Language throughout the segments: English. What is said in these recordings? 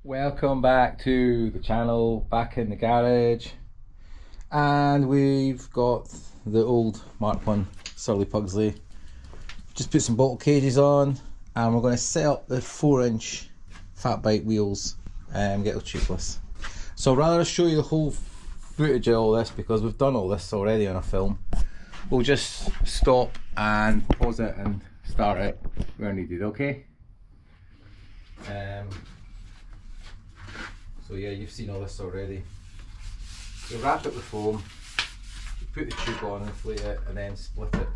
Welcome back to the channel, back in the garage, and we've got the old Mark 1 Surly Pugsley. Just put some bottle cages on and we're going to set up the 4-inch Fatbike wheels and get it tubeless. So rather show you the whole footage of all this, because we've done all this already on a film, we'll just stop and pause it and start it where needed, okay? So yeah, you've seen all this already. You wrap it with foam, you put the tube on, inflate it, and then split it.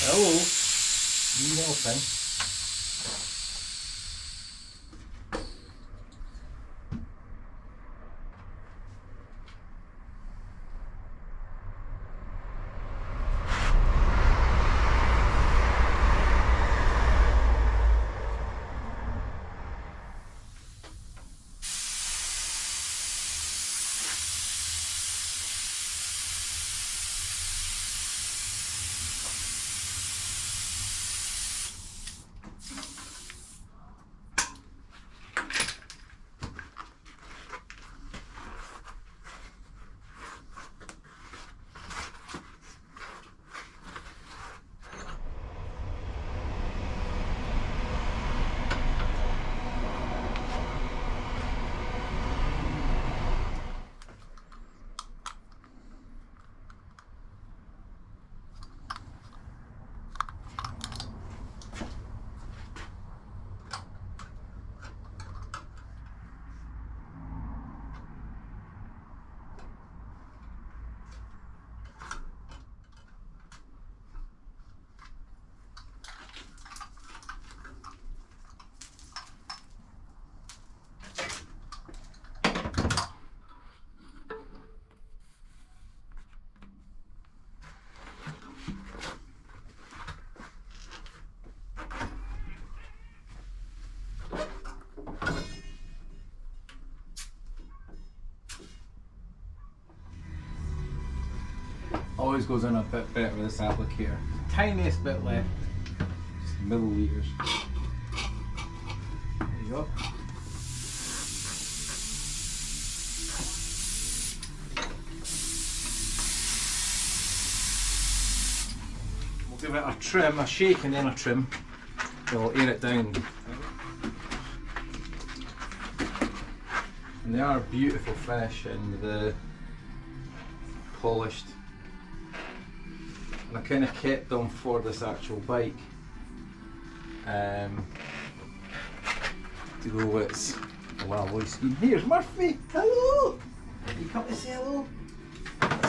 Hello, you helping? Always goes in a bit better with this applicator. Tiniest bit left, just milliliters. There you go. We'll give it a trim, a shake and then a trim. So we'll air it down. And they are a beautiful finish in the polished. I kind of kept them for this actual bike to go with a Lavoi scheme. Here's Murphy! Hello! You come to say hello?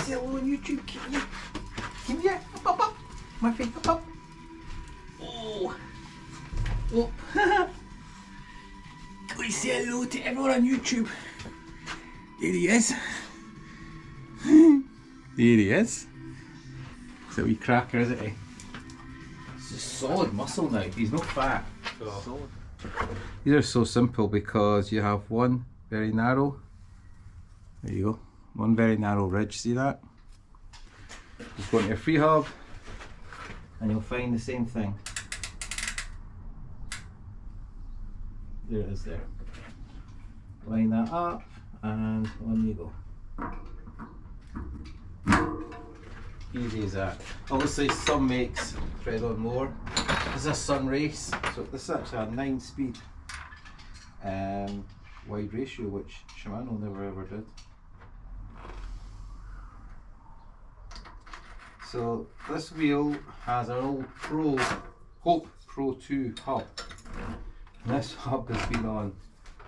Say hello on YouTube, can you? Come here, up, up! Murphy, up! Oh! Oh! Go say hello to everyone on YouTube. There he is. There he is. It's a wee cracker, isn't he? It's just solid muscle now. He's no fat. Solid. These are so simple because you have one very narrow. There you go. One very narrow ridge. See that? Just go into your free hub, and you'll find the same thing. There it is there. Line that up and on you go. Easy as that. Obviously some makes tread on more. This is a Sun Race, so this is actually a 9-speed wide ratio, which Shimano never ever did. So this wheel has our old Hope Pro 2 hub. And this hub has been on,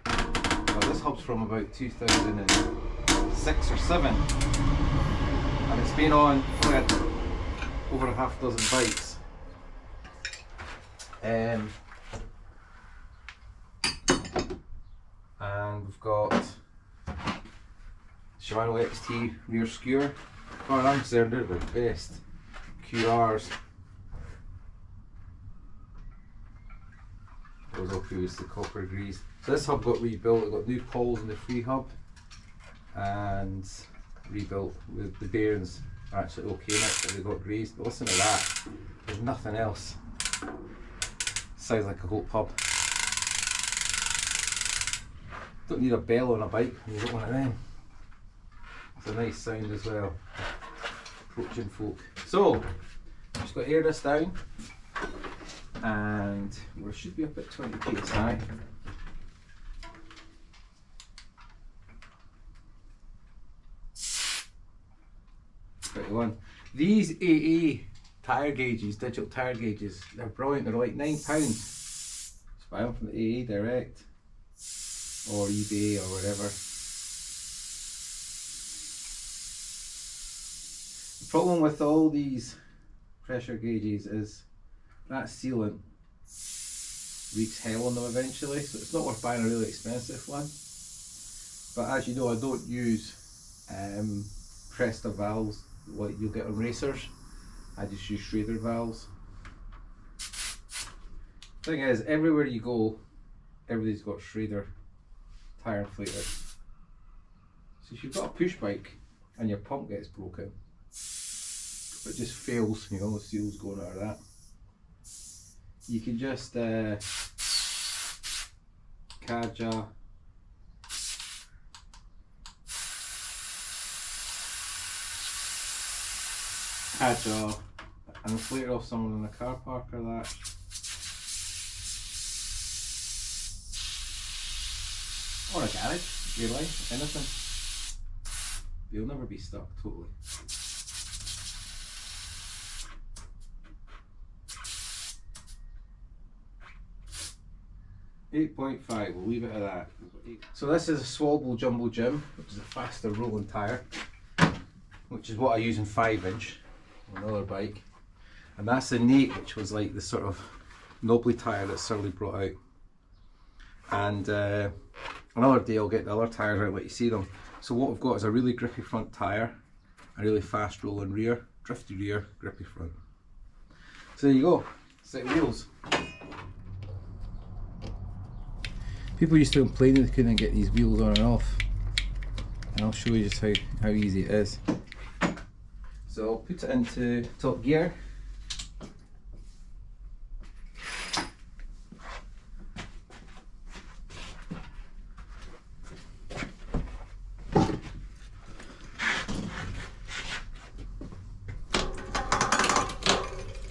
well, this hub's from about 2006 or 7, and it's been on for over a half dozen bikes. And we've got Shimano XT rear skewer. As far as I'm concerned, they're the best QRs. Those all previously copper greased. So this hub got rebuilt. It got new poles in the free hub and rebuilt. With the bearings are actually okay now, but they got greased. But listen to that. There's nothing else. Sounds like a Hope hub. Don't need a bell on a bike when you got one of them. It's a nice sound as well. Approaching folk. So, just got to air this down, and we should be up at 20 psi. These AA tyre gauges, digital tyre gauges, they're brilliant. They're like £9. Just buy them from the AA direct or eBay or wherever. The problem with all these pressure gauges is that sealant wreaks hell on them eventually, so it's not worth buying a really expensive one. But as you know, I don't use Presta valves like you'll get on racers. I just use Schrader valves. Thing is, everywhere you go, everybody's got Schrader tyre inflators. So if you've got a push bike and your pump gets broken, it just fails, you know, the seal's going out of that, you can just Kaja an inflator off someone in a car park or that. Or a garage, if you like, anything. You'll never be stuck totally. .5, we'll leave it at that. So this is a Swabble Jumbo Jim, which is a faster rolling tyre, which is what I use in 5-inch on another bike. And that's the Nate, which was like the sort of knobbly tyre that Surly brought out. And another day I'll get the other tyres out, let you see them. So what we've got is a really grippy front tyre, a really fast rolling rear, drifty rear, grippy front. So there you go, set of wheels. People used to complain that they couldn't get these wheels on and off, and I'll show you just how easy it is. So I'll put it into top gear.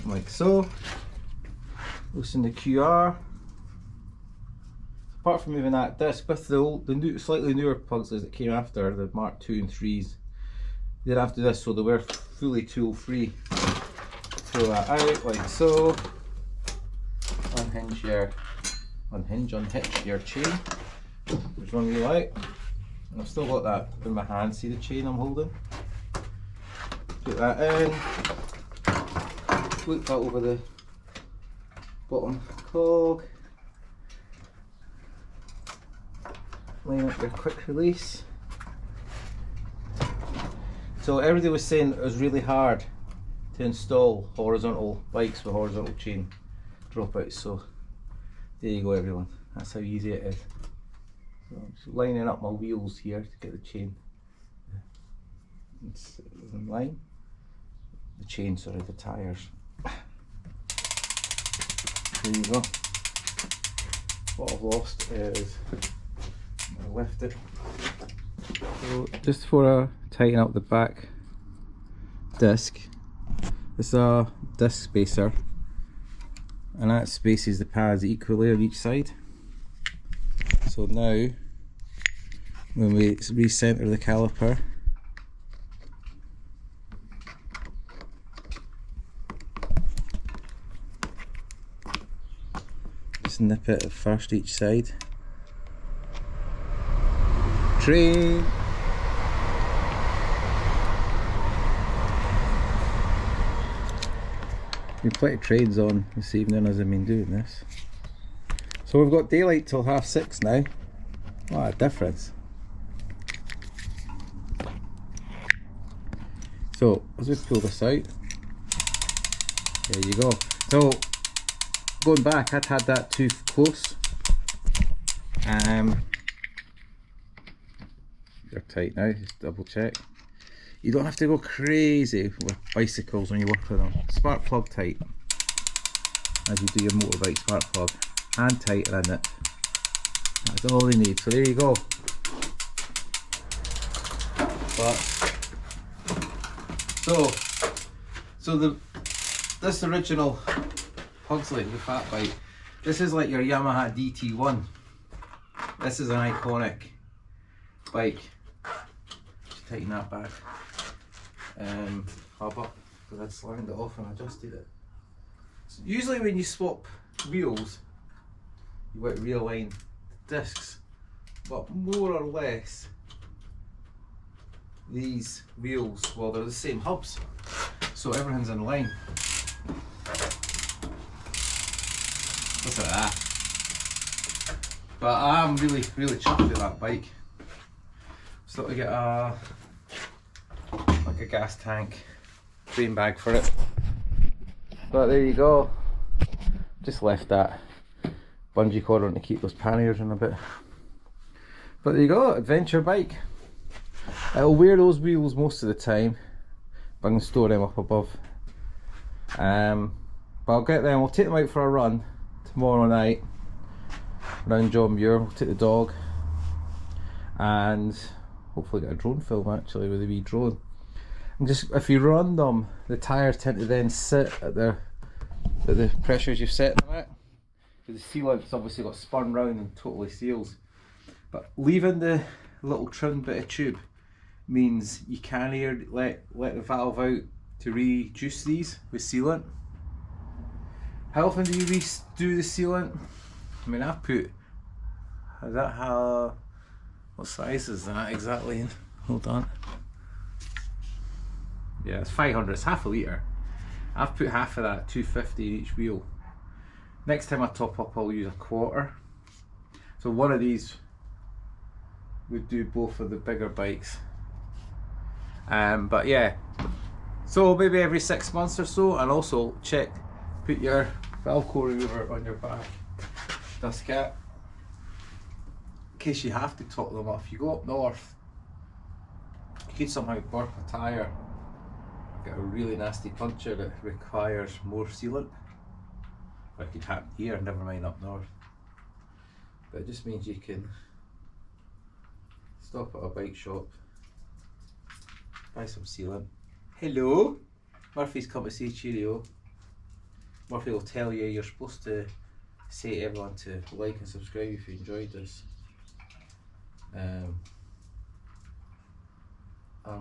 Like so. Loosen the QR. Apart from moving that disc, with the slightly newer Pugsleys that came after, the Mark 2 and 3s, they didn't have to do this, so they were fully tool free. Throw that out like so. Unhitch your chain, which one you like. And I've still got that in my hand. See the chain I'm holding? Put that in. Loop that over the bottom cog. Line up your quick release. So everybody was saying it was really hard to install horizontal bikes with horizontal chain dropouts. So there you go everyone, that's how easy it is. So I'm just lining up my wheels here to get the chain it's in line. The chain, sorry, the tyres. There you go. What I've lost is, I left it. So just before I tighten up the back disc, this is a disc spacer, and that spaces the pads equally on each side. So now when we recenter the caliper, just nip it at first each side. Train! Been plenty of trains on this evening as I've been doing this. So we've got daylight till 6:30 now. What a difference. So as we pull this out, there you go. So going back, I'd had that too close. They're tight now, just double check. You don't have to go crazy with bicycles when you work with them. Spark plug tight, as you do your motorbike spark plug. Hand tighter in it. That's all they need. So there you go. But this original Pugsley, the Fatbike, this is like your Yamaha DT1. This is an iconic bike. Just tighten that back. Hub up, because I'd slammed it off and adjusted it. So usually when you swap wheels, you want to realign the discs, but more or less these wheels, well, they're the same hubs, so everything's in line. Look at that. But I'm really chuffed with that bike. So to get like a gas tank frame bag for it. But there you go. Just left that bungee cord on to keep those panniers in a bit. But there you go, adventure bike. It'll wear those wheels most of the time, but I can store them up above. But I'll get them, we'll take them out for a run tomorrow night around John Muir. We'll take the dog and hopefully get a drone film actually with a wee drone. And just if you run them, the tyres tend to then sit at the pressures you've set them at. The sealant's obviously got spun round and totally seals. But leaving the little trim bit of tube means you can't let the valve out to rejuice these with sealant. How often do you redo the sealant? I mean, I've put, what size is that exactly? Hold on. Yeah, it's 500, it's half a litre. I've put half of that, 250 in each wheel. Next time I top up, I'll use a quarter. So one of these would do both of the bigger bikes. But yeah, so maybe every 6 months or so, and also put your valve core remover on your back dust cap in case you have to top them up. If you go up north, you could somehow burp a tyre, get a really nasty puncture that requires more sealant. Or it could happen here, never mind up north. But it just means you can stop at a bike shop, buy some sealant. Hello! Murphy's come to say cheerio. Murphy will tell you you're supposed to say to everyone to like and subscribe if you enjoyed this. I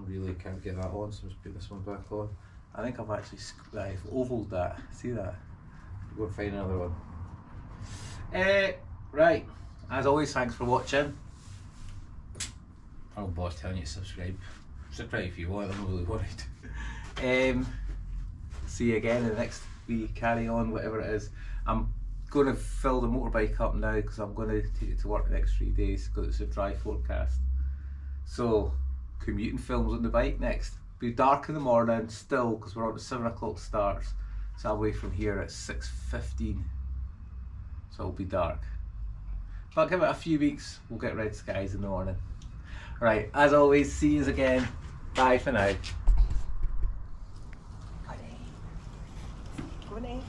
really can't get that on, so I'm just putting this one back on. I think I've actually ovaled that. See that? Go and find another one. Right, as always, thanks for watching. Oh boss, telling you to subscribe. Subscribe if you want, I'm not really worried. See you again in the next wee carry on, whatever it is. I'm going to fill the motorbike up now because I'm going to take it to work the next 3 days because it's a dry forecast. So, commuting films on the bike next. be dark in the morning still because we're on the 7 o'clock starts. So I'll wait from here at 6:15. So it'll be dark. But give it a few weeks, we'll get red skies in the morning. Right, as always, see yous again. Bye for now. Good day.